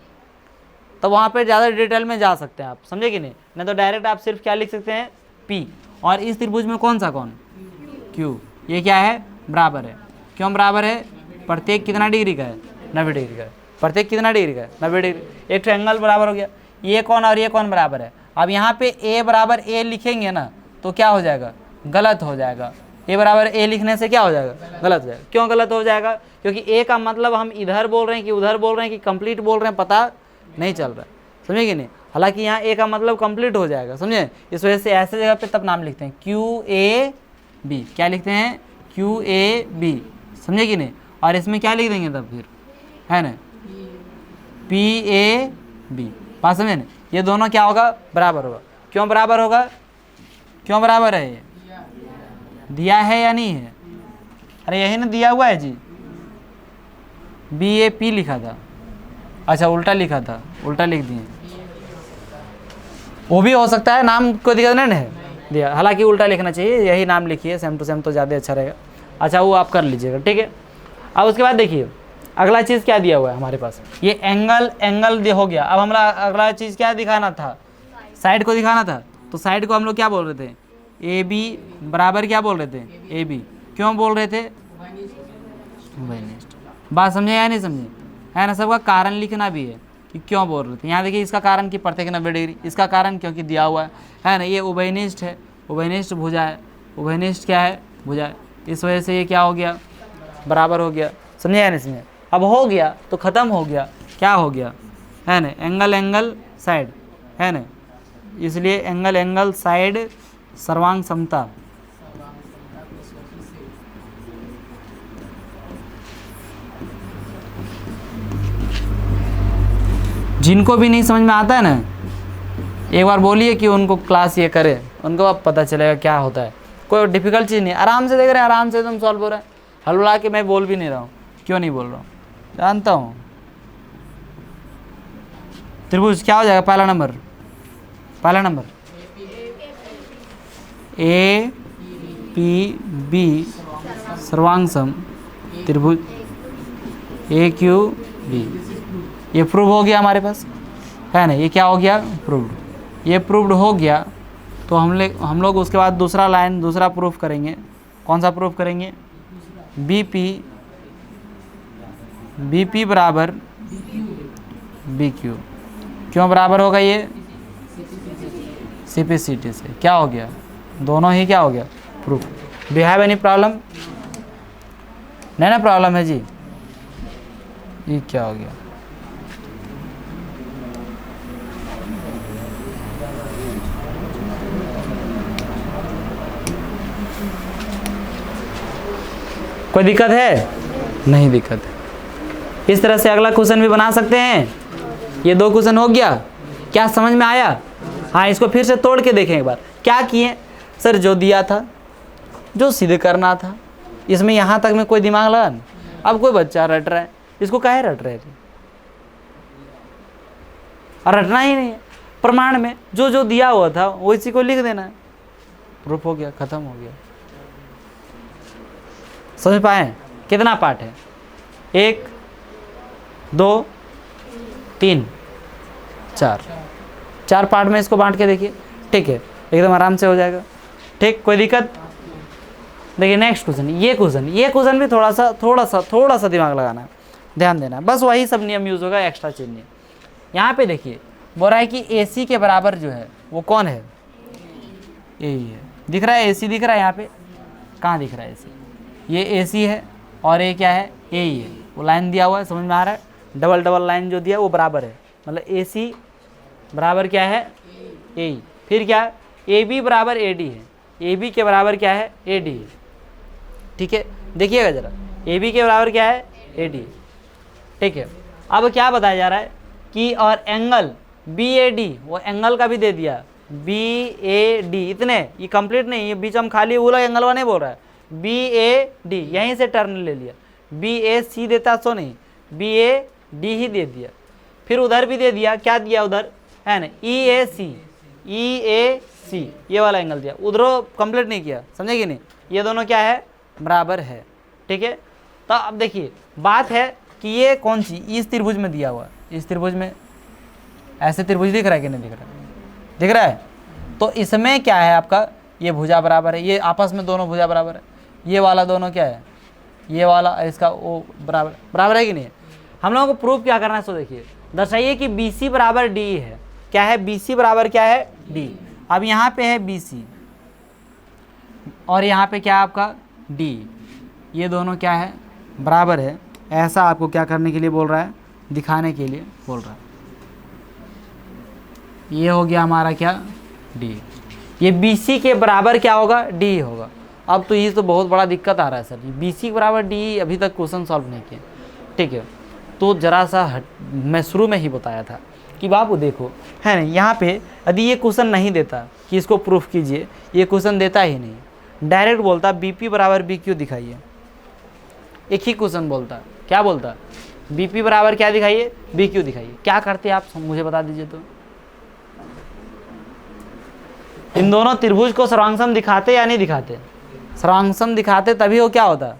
S1: तो वहाँ पे ज़्यादा डिटेल में जा सकते हैं आप, समझे कि नहीं तो डायरेक्ट आप सिर्फ क्या लिख सकते हैं पी। और इस त्रिभुज में कौन सा कौन, क्यू, ये क्या है बराबर है, क्यों बराबर है, प्रत्येक कितना डिग्री का है, 90 डिग्री का है, प्रत्येक कितना डिग्री का है, 90 डिग्री। एक ट्रायंगल बराबर हो गया, ये कौन और ये कौन बराबर है। अब यहाँ पे ए बराबर ए लिखेंगे ना तो क्या हो जाएगा, गलत हो जाएगा। ए बराबर ए लिखने से क्या हो जाएगा, गलत हो जाएगा। क्यों गलत हो जाएगा, क्योंकि ए का मतलब हम इधर बोल रहे हैं कि उधर बोल रहे हैं कि कंप्लीट बोल रहे हैं, पता नहीं चल रहा है, समझे कि नहीं। हालांकि यहाँ ए का मतलब कंप्लीट हो जाएगा, समझे। इस वजह से ऐसे जगह पे तब नाम लिखते हैं क्यू ए बी, क्या लिखते हैं क्यू ए बी, समझे कि नहीं। और इसमें क्या लिख देंगे तब फिर, है ना, पी ए बी, बात समझे ना। ये दोनों क्या होगा, बराबर होगा। क्यों बराबर होगा, क्यों बराबर है, ये दिया है या नहीं है, अरे यही ना दिया हुआ है जी, बी ए पी लिखा था, अच्छा उल्टा लिखा था, उल्टा लिख दिए, वो भी हो सकता है, नाम को दिक्कत नहीं है दिया, हालांकि उल्टा लिखना चाहिए, यही नाम लिखिए सेम टू सेम तो ज़्यादा अच्छा रहेगा। अच्छा वो आप कर लीजिएगा, ठीक है। अब उसके बाद देखिए अगला चीज़ क्या दिया हुआ है हमारे पास, ये एंगल हो गया। अब हमारा अगला चीज़ क्या दिखाना था, साइड को दिखाना था। तो साइड को हम लोग क्या बोल रहे थे, ए बी बराबर क्या बोल रहे थे, ए बी। क्यों बोल रहे थे, उभयनिष्ठ। बात समझे या नहीं समझे, है ना। सबका कारण लिखना भी है कि क्यों बोल रहे थे। यहाँ देखिए इसका कारण कि प्रत्येक 90 डिग्री, इसका कारण क्योंकि दिया हुआ है ना। ये उभयनिष्ठ है, उभयनिष्ठ भुजा है, उभयनिष्ठ क्या है, भुजा है। इस वजह से ये क्या हो गया, बराबर हो गया, समझे या नहीं समझे। अब हो गया तो ख़त्म हो गया, क्या हो गया, है ना, एंगल साइड, है ना। इसलिए एंगल साइड सर्वांग समता। जिनको भी नहीं समझ में आता है ना, एक बार बोलिए कि उनको क्लास ये करे, उनको अब पता चलेगा क्या होता है। कोई डिफिकल्ट चीज़ नहीं, आराम से देख रहे हैं, आराम से तुम सॉल्व हो रहा है। हलवा के मैं बोल भी नहीं रहा हूँ, क्यों नहीं बोल रहा हूँ, जानता हूँ। त्रिभुज क्या हो जाएगा, पहला नंबर ए पी बी सर्वांग सम त्रिभुज ए क्यू बी। ये प्रूव हो गया हमारे पास, है ना। ये क्या हो गया, प्रूव्ड। ये प्रूव्ड हो गया तो हम लोग उसके बाद दूसरा प्रूफ करेंगे। कौन सा प्रूफ करेंगे, बी पी बराबर बी क्यू। क्यों बराबर होगा ये, सी पी सी टी से क्या हो गया, दोनों ही क्या हो गया, proof. Do have any problem, नहीं ना प्रॉब्लम है जी। ये क्या हो गया, कोई दिक्कत है, नहीं दिक्कत है। इस तरह से अगला क्वेश्चन भी बना सकते हैं। ये 2 क्वेश्चन हो गया, क्या समझ में आया। हाँ इसको फिर से तोड़ के देखें एक बार। क्या किए सर, जो दिया था, जो सीधे करना था, इसमें यहाँ तक में कोई दिमाग लगा नहीं। अब कोई बच्चा रट रहा है, इसको काहे रट रहे थे, और रटना ही नहीं है। प्रमाण में जो दिया हुआ था वो इसी को लिख देना है, प्रूफ हो गया, खत्म हो गया। समझ पाए, कितना पार्ट है, 1 2 3 4 पार्ट में इसको बांट के देखिए, ठीक है, एकदम आराम से हो जाएगा, ठीक, कोई दिक्कत। देखिए नेक्स्ट क्वेश्चन, ये क्वेश्चन भी थोड़ा सा दिमाग लगाना है, ध्यान देना है, बस वही सब नियम यूज़ होगा, एक्स्ट्रा चीज नहीं। यहाँ पे देखिए बोल रहा है कि AC के बराबर जो है वो कौन है, यही है, दिख रहा है AC, दिख रहा है यहाँ पे, कहाँ दिख रहा है AC, ये AC है और ये क्या है, A ही है। वो लाइन दिया हुआ है, समझ में आ रहा है, डबल लाइन जो दिया है वो बराबर है, मतलब AC बराबर क्या है, A। फिर क्या, AB बराबर AD है, AB के बराबर क्या है, AD है, ठीक है। देखिएगा जरा, AB के बराबर क्या है, AD, ठीक है। अब क्या बताया जा रहा है कि और एंगल BAD, वो एंगल का भी दे दिया, BAD, इतने, ये कंप्लीट नहीं, ये बीच हम खाली वो एंगल वाला नहीं बोल रहा है, BAD, यहीं से टर्न ले लिया, BAC देता सो नहीं, BAD ही दे दिया। फिर उधर भी दे दिया, क्या दिया उधर, है ना, EAC ये वाला एंगल दिया, उधरों कंप्लीट नहीं किया, समझे कि नहीं। ये दोनों क्या है, बराबर है, ठीक है। तो अब देखिए बात है कि ये कौन सी, इस त्रिभुज में दिया हुआ, इस त्रिभुज में ऐसे त्रिभुज दिख रहा है कि नहीं दिख रहा है, दिख रहा है। तो इसमें क्या है आपका, ये भुजा बराबर है, ये आपस में दोनों भुजा बराबर है, ये वाला दोनों क्या है, ये वाला इसका वो बराबर बराबर है कि नहीं। हम लोगों को प्रूफ क्या करना है, सो देखिए दर्शाइए कि BC बराबर D है, क्या है, BC बराबर क्या है, D। अब यहाँ पे है BC और यहाँ पे क्या है आपका D, ये दोनों क्या है, बराबर है। ऐसा आपको क्या करने के लिए बोल रहा है, दिखाने के लिए बोल रहा है। ये हो गया हमारा क्या, D, ये BC के बराबर क्या होगा, D होगा। अब तो ये तो बहुत बड़ा दिक्कत आ रहा है सर, BC के बराबर D अभी तक क्वेश्चन सॉल्व नहीं किया, ठीक है। तो ज़रा सा मैं शुरू में ही बताया था कि बाबू देखो, है ना, यहाँ पे यदि ये क्वेश्चन नहीं देता कि इसको प्रूफ कीजिए, ये क्वेश्चन देता ही नहीं, डायरेक्ट बोलता BP बराबर BQ दिखाइए, एक ही क्वेश्चन बोलता, क्या बोलता, BP बराबर क्या दिखाइए, BQ दिखाइए। क्या करते आप मुझे बता दीजिए। तो इन दोनों त्रिभुज को सर्वांगसम दिखाते या नहीं दिखाते, सर्वांगसम दिखाते तभी वो क्या होता,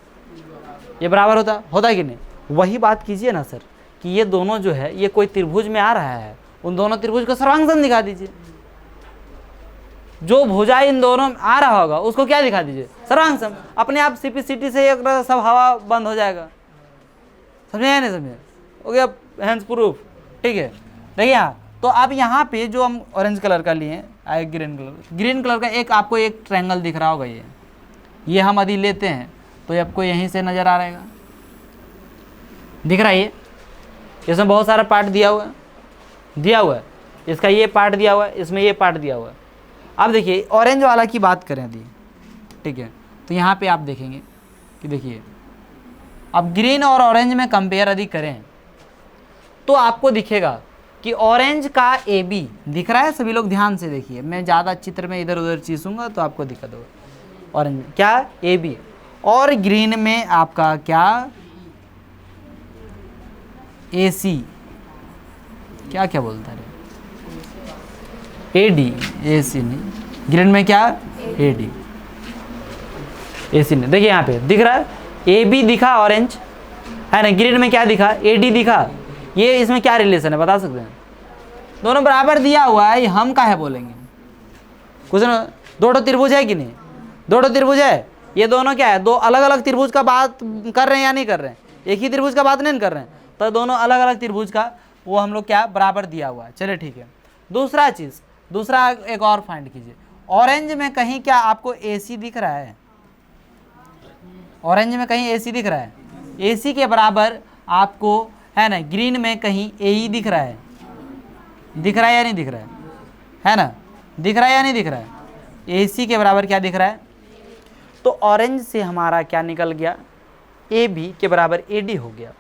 S1: ये बराबर होता कि नहीं। वही बात कीजिए ना सर कि ये दोनों जो है ये कोई त्रिभुज में आ रहा है, उन दोनों त्रिभुज को सर्वांगसम दिखा दीजिए। जो भुजा इन दोनों में आ रहा होगा उसको क्या दिखा दीजिए, सर्वांगसम। अपने आप CPCT से एक सब हवा बंद हो जाएगा, समझे या नहीं समझे, हो गया हैंड्स प्रूफ, ठीक है। देखिए यहाँ तो अब यहाँ पे जो हम ऑरेंज कलर का लिए आए, ग्रीन कलर का एक आपको एक ट्रायंगल दिख रहा होगा, ये हम यदि लेते हैं तो आपको यहीं से नज़र आ रहेगा, दिख रहा है ये, इसमें बहुत सारा पार्ट दिया हुआ है, इसका ये पार्ट दिया हुआ है, इसमें ये पार्ट दिया हुआ है। अब देखिए ऑरेंज वाला की बात करें यदि, ठीक है, तो यहाँ पे आप देखेंगे कि देखिए अब ग्रीन और ऑरेंज में कंपेयर यदि करें तो आपको दिखेगा कि ऑरेंज का AB दिख रहा है। सभी लोग ध्यान से देखिए, मैं ज़्यादा चित्र में इधर उधर चीसूंगा तो आपको दिक्कत होगा। ऑरेंज में क्या AB और ग्रीन में आपका क्या AC, क्या क्या बोलता है AD, AC नहीं, ग्रीन में क्या AD, AC नहीं। देखिए यहाँ पे दिख रहा है AB दिखा ऑरेंज, है ना, ग्रीन में क्या दिखा AD दिखा। ये इसमें क्या रिलेशन है बता सकते हैं, दोनों बराबर दिया हुआ है, हम काहे बोलेंगे कुछ ना। दो त्रिभुज है कि नहीं, दो त्रिभुज है, ये दोनों क्या है, दो अलग अलग त्रिभुज का बात कर रहे हैं या नहीं कर रहे हैं, एक ही त्रिभुज का बात नहीं कर रहे हैं, तो दोनों अलग अलग त्रिभुज का वो हम लोग क्या बराबर दिया हुआ है। चलिए ठीक है। दूसरा चीज़, दूसरा एक और फाइंड कीजिए, ऑरेंज में कहीं क्या आपको AC दिख रहा है, ऑरेंज में कहीं AC दिख रहा है, AC के बराबर आपको, है ना, ग्रीन में कहीं AE दिख रहा है, दिख रहा है या नहीं दिख रहा है ना, दिख रहा है या नहीं दिख रहा है, AC के बराबर क्या दिख रहा है। तो ऑरेंज से हमारा क्या निकल गया, AB के बराबर AD हो गया,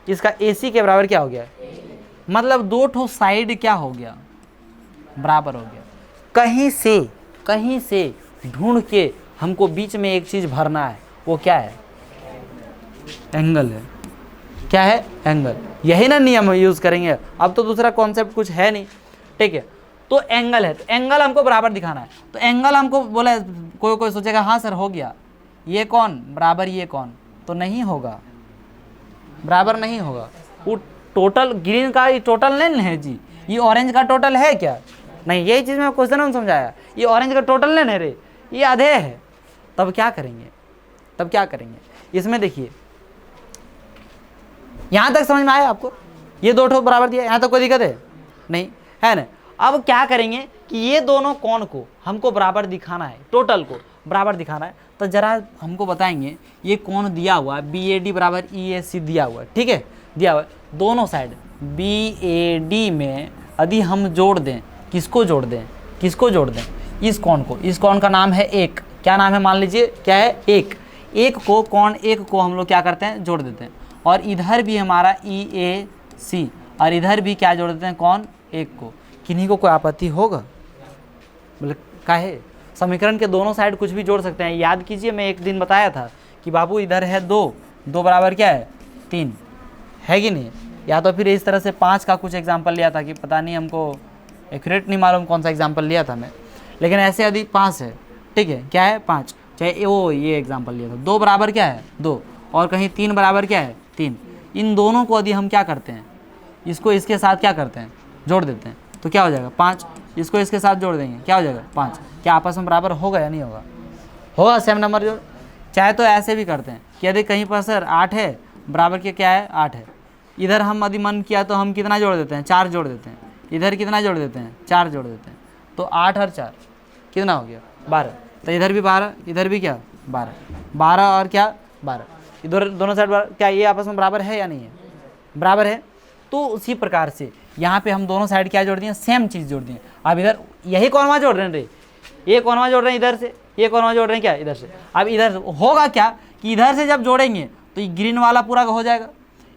S1: इसका AC के बराबर क्या हो गया, मतलब दो ठो साइड क्या हो गया, बराबर हो गया। कहीं से ढूंढ के हमको बीच में एक चीज़ भरना है, वो क्या है, एंगल है। क्या है, एंगल। यही ना नियम यूज़ करेंगे, अब तो दूसरा कॉन्सेप्ट कुछ है नहीं, ठीक है। तो एंगल है, तो एंगल हमको बराबर दिखाना है, तो एंगल हमको बोला, कोई सोचेगा हाँ सर हो गया, ये कौन बराबर ये कौन, तो नहीं होगा, बराबर नहीं होगा। वो टोटल ग्रीन का ये टोटल नहीं है जी, ये ऑरेंज का टोटल है क्या, नहीं, यही चीज़ मैं क्वेश्चन में समझाया, ये ऑरेंज का टोटल नहीं है रे, ये आधे है। तब क्या करेंगे, इसमें देखिए यहाँ तक समझ में आया आपको, ये दो ठो बराबर दिया, यहाँ तक कोई दिक्कत है नहीं, है ना। अब क्या करेंगे कि ये दोनों कोण को हमको बराबर दिखाना है, टोटल को बराबर दिखाना है, तो जरा हमको बताएंगे, ये कोण दिया हुआ है BAD बराबर EAC दिया हुआ है, ठीक है, दिया हुआ है, दोनों साइड BAD में यदि हम जोड़ दें, किसको जोड़ दें, इस कोण को, इस कोण का नाम है एक, क्या नाम है मान लीजिए, क्या है, एक को, कोण एक को हम लोग क्या करते हैं, जोड़ देते हैं, और इधर भी हमारा EAC, और इधर भी क्या जोड़ देते हैं, कोण एक को। किन्हीं को कोई आपत्ति होगा, मतलब काहे, समीकरण के दोनों साइड कुछ भी जोड़ सकते हैं। याद कीजिए मैं एक दिन बताया था कि बाबू इधर है 2, 2 बराबर क्या है 3 है कि नहीं। या तो फिर इस तरह से 5 का कुछ एग्जाम्पल लिया था कि पता नहीं, हमको एक्यूरेट नहीं मालूम कौन सा एग्जाम्पल लिया था मैं, लेकिन ऐसे यदि 5 है, ठीक है, क्या है 5, चाहे वो ये एग्जाम्पल लिया था। 2 बराबर क्या है 2, और कहीं 3 बराबर क्या है 3। इन दोनों को यदि हम क्या करते हैं, इसको इसके साथ क्या करते हैं, जोड़ देते हैं, तो क्या हो जाएगा 5। इसको इसके साथ जोड़ देंगे, क्या हो जाएगा 5। क्या आपस में बराबर होगा या नहीं होगा, होगा सेम नंबर जोड़। चाहे तो ऐसे भी करते हैं कि यदि कहीं पर सर 8 है, बराबर के क्या है 8 है, इधर हम यदि मन किया तो हम कितना जोड़ देते हैं 4 जोड़ देते हैं, इधर कितना जोड़ देते हैं 4 जोड़ देते हैं, तो 8 और 4 कितना हो गया 12। तो इधर भी 12, इधर भी क्या 12, 12 और क्या 12, इधर दोनों साइड क्या ये आपस में बराबर है या नहीं है, बराबर है। तो उसी प्रकार से यहाँ पे हम दोनों साइड क्या जोड़ दिए, सेम चीज़ जोड़ दिए। अब इधर यही कॉर्मा जोड़ रहे हैं रे, ये कॉर्मा जोड़ रहे हैं इधर से, ये कॉर्मा जोड़ रहे हैं क्या इधर से। अब इधर होगा क्या कि इधर से जब जोड़ेंगे तो ये ग्रीन वाला पूरा हो जाएगा,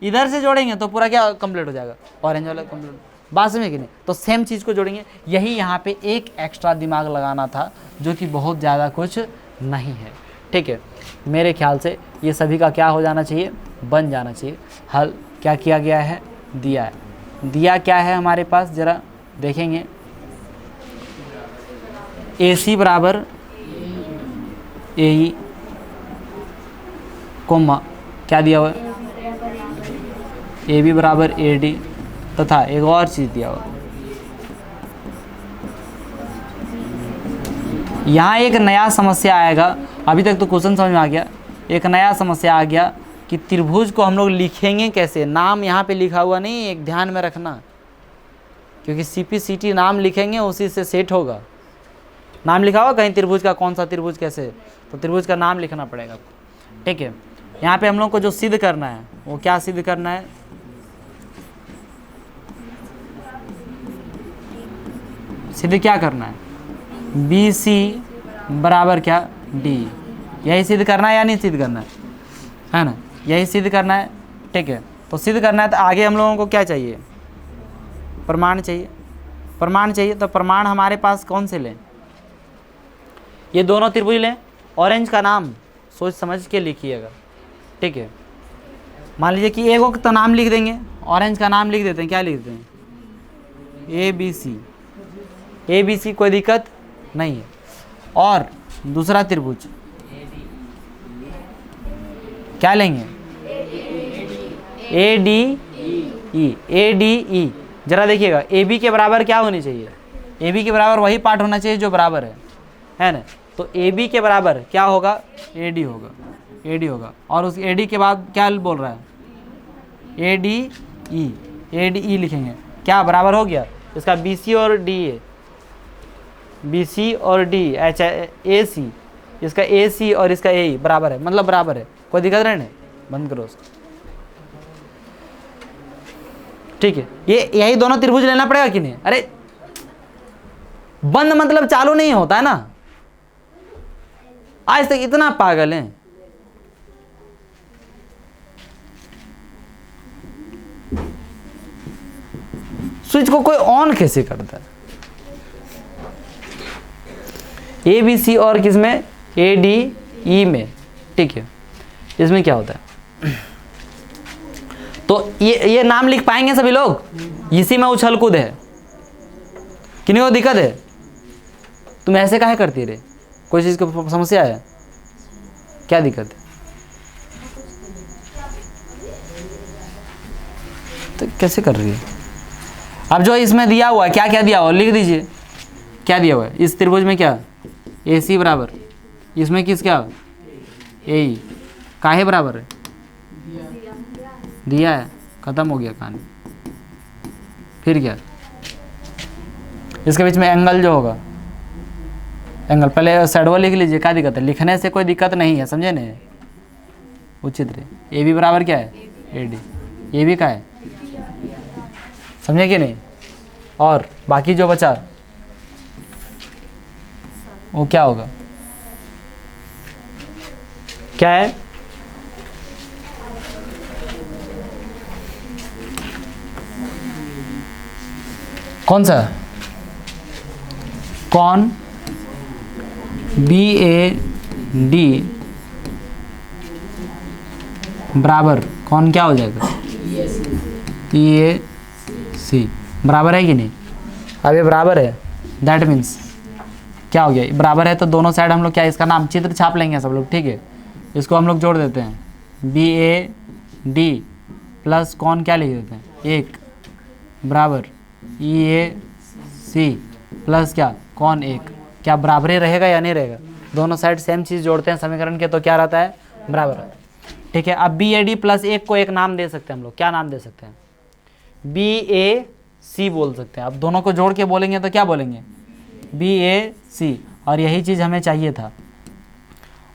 S1: इधर से जोड़ेंगे तो पूरा क्या कंप्लीट हो जाएगा, ऑरेंज वाला कंप्लीट, बात समझे कि नहीं। तो सेम चीज़ को जोड़ेंगे। यही यहाँ पे एक एक्स्ट्रा दिमाग लगाना था, जो कि बहुत ज़्यादा कुछ नहीं है, ठीक है। मेरे ख्याल से ये सभी का क्या हो जाना चाहिए, बन जाना चाहिए। हल क्या किया गया है, दिया है, दिया क्या है हमारे पास जरा देखेंगे। AC बराबर AE कोमा क्या दिया हुआ है, AB बराबर AD, तथा एक और चीज़ दिया हुआ। यहाँ एक नया समस्या आएगा, अभी तक तो क्वेश्चन समझ में आ गया, एक नया समस्या आ गया कि त्रिभुज को हम लोग लिखेंगे कैसे। नाम यहाँ पे लिखा हुआ नहीं, एक ध्यान में रखना, क्योंकि CPCT नाम लिखेंगे उसी से सेट होगा। नाम लिखा हुआ कहीं त्रिभुज का, कौन सा त्रिभुज कैसे, तो त्रिभुज का नाम लिखना पड़ेगा, ठीक है। यहाँ पे हम लोग को जो सिद्ध करना है वो क्या सिद्ध करना है, सिद्ध क्या करना है, BC बराबर क्या D, यही सिद्ध करना है या नहीं सिद्ध करना है ना, यही सिद्ध करना है, ठीक है। तो सिद्ध करना है तो आगे हम लोगों को क्या चाहिए, प्रमाण चाहिए, प्रमाण चाहिए। तो प्रमाण हमारे पास कौन से लें, ये दोनों त्रिभुज लें। ऑरेंज का नाम सोच समझ के लिखिएगा, ठीक है। मान लीजिए कि एक को तो नाम लिख देंगे, ऑरेंज का नाम लिख देते हैं, क्या लिख देते हैं ABC, ABC कोई दिक्कत नहीं है। और दूसरा त्रिभुज क्या लेंगे, ADE, ADE। जरा देखिएगा AB के बराबर क्या होनी चाहिए, AB के बराबर वही पार्ट होना चाहिए जो बराबर है ना। तो AB के बराबर क्या होगा, AD होगा, AD होगा। और उस AD के बाद क्या बोल रहा है, ADE, ADE लिखेंगे, क्या बराबर हो गया इसका BC और D है, BC और D, अच्छा AC, इसका AC और इसका AE बराबर है, मतलब बराबर है, कोई दिक्कत नहीं, बंद करो उसको, ठीक है। ये यही दोनों त्रिभुज लेना पड़ेगा कि नहीं, अरे बंद मतलब चालू नहीं होता है ना, आज तक इतना पागल हैं। स्विच को कोई ऑन कैसे करता है, ABC और किसमें ADE में, ठीक है। इसमें क्या होता है, तो ये नाम लिख पाएंगे सभी लोग, इसी में उछल कूद है, किन्हीं को दिक्कत है, तुम ऐसे काहे करती रहे, कोई चीज़ की समस्या है, क्या दिक्कत है, तो कैसे कर रही है। अब जो इसमें दिया हुआ है, क्या क्या दिया हुआ लिख दीजिए, क्या दिया हुआ है इस त्रिभुज में, क्या AC बराबर, इसमें किस क्या AE, काहे बराबर है, दिया है, खत्म हो गया कहानी। फिर क्या, इसके बीच में एंगल जो होगा, एंगल पहले सैडवा लिख लीजिए, क्या दिक्कत है, लिखने से कोई दिक्कत नहीं है, समझे नहीं, उचित रहे। AB बराबर क्या है AD, AB का है, समझे कि नहीं। और बाकी जो बचा वो क्या होगा, क्या है, कौन सा, कौन BAD बराबर कौन क्या हो जाएगा, ई ए सी, बराबर है कि नहीं। अब ये बराबर है, दैट मीन्स क्या हो गया, बराबर है तो दोनों साइड हम लोग क्या इसका नाम चित्र छाप लेंगे सब लोग, ठीक है। इसको हम लोग जोड़ देते हैं, बी ए डी प्लस कौन क्या लिख देते हैं 1 बराबर ई ए सी प्लस क्या कौन 1, क्या बराबर ही रहेगा या नहीं रहेगा, दोनों साइड सेम चीज़ जोड़ते हैं समीकरण के तो क्या रहता है, बराबर है, ठीक है। अब बी ए डी प्लस 1 को एक नाम दे सकते हैं हम लोग, क्या नाम दे सकते हैं, बी ए सी बोल सकते हैं। अब दोनों को जोड़ के बोलेंगे तो क्या बोलेंगे, बी ए सी, और यही चीज़ हमें चाहिए था,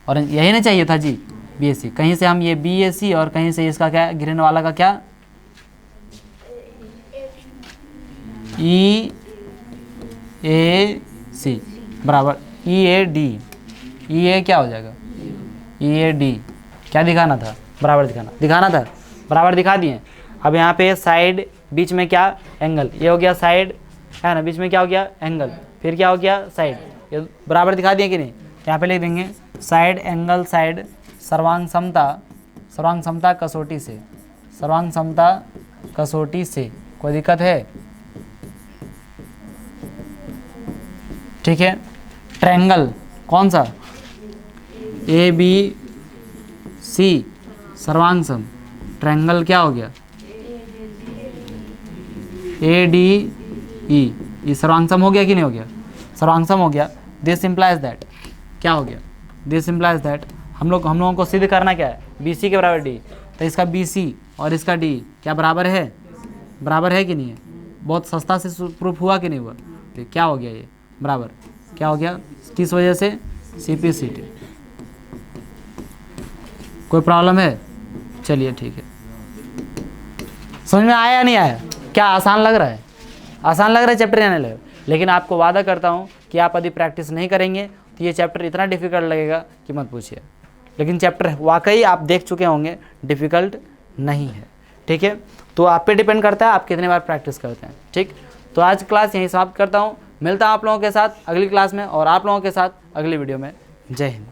S1: और यही ना चाहिए था जी, बी ए सी। कहीं से हम ये बी ए सी और कहीं से इसका क्या ग्रीन वाला का क्या ई ए सी बराबर ई ए डी, ई ए क्या हो जाएगा, ई ए डी, क्या दिखाना था, बराबर दिखाना था, बराबर दिखा दिए। अब यहाँ पे साइड बीच में क्या एंगल, ये हो गया साइड है ना, बीच में क्या हो गया एंगल, फिर क्या हो गया साइड, ये बराबर दिखा दिए कि नहीं। यहाँ पे लिख देंगे साइड एंगल साइड सर्वांग समता कसौटी से, सर्वांग समता कसौटी से, कोई दिक्कत है, ठीक है। ट्रायंगल कौन सा, ए बी सी सर्वांग सम, ट्रायंगल क्या हो गया ए डी ई, ये सर्वांगसम हो गया कि नहीं हो गया, सर्वांगसम हो गया। दिस इम्प्लाइज दैट, क्या हो गया, दिस इम्प्लाइज दैट, हम लोगों को सिद्ध करना क्या है, बी सी के बराबर डी, तो इसका बी सी और इसका डी क्या बराबर है, बराबर है कि नहीं है, बहुत सस्ता से प्रूफ हुआ कि नहीं हुआ, तो क्या हो गया ये बराबर, क्या हो गया, किस वजह से, सी पी सी टी। कोई प्रॉब्लम है, चलिए ठीक है, समझ में आया या नहीं आया, क्या आसान लग रहा है, आसान लग रहा है चैप्टर या नहीं लग रहा है, लेकिन आपको वादा करता हूँ कि आप यदि प्रैक्टिस नहीं करेंगे तो ये चैप्टर इतना डिफिकल्ट लगेगा कि मत पूछिए, लेकिन चैप्टर वाकई आप देख चुके होंगे डिफ़िकल्ट नहीं है, ठीक है। तो आप पे डिपेंड करता है आप कितने बार प्रैक्टिस करते हैं, ठीक। तो आज क्लास यहीं समाप्त करता हूँ, मिलता हूँ आप लोगों के साथ अगली क्लास में और आप लोगों के साथ अगली वीडियो में। जय हिंद।